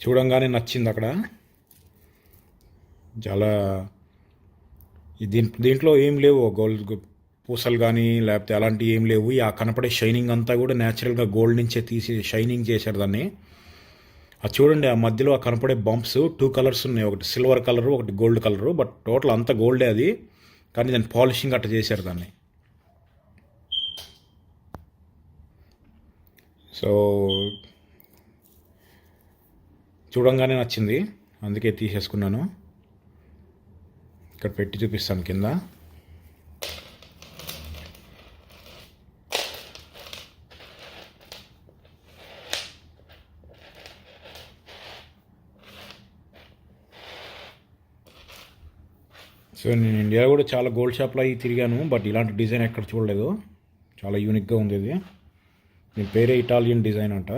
చూడంగానే నచ్చింది అక్కడ. చాలా దీంట్లో ఏం లేవు గోల్డ్ పూసలు కానీ లేకపోతే అలాంటివి ఏం లేవు. ఆ కనపడే షైనింగ్ అంతా కూడా న్యాచురల్గా గోల్డ్ నుంచే తీసి షైనింగ్ చేశారు దాన్ని. అది చూడండి, ఆ మధ్యలో ఆ కనపడే బంప్స్ 2 కలర్స్ ఉన్నాయి, ఒకటి సిల్వర్ కలరు ఒకటి గోల్డ్ కలరు. బట్ టోటల్ అంతా గోల్డే అది, కానీ దాన్ని పాలిషింగ్ అట్లా చేశారు దాన్ని. సో చూడంగానే నచ్చింది, అందుకే తీసేసుకున్నాను. ఇక్కడ పెట్టి చూపిస్తాను కింద. సో నేను ఇండియా కూడా చాలా గోల్డ్ షాప్లో అవి తిరిగాను, బట్ ఇలాంటి డిజైన్ ఎక్కడ చూడలేదు. చాలా యూనిక్గా ఉంది ఇది. దీని పేరే ఇటాలియన్ డిజైన్ అంట.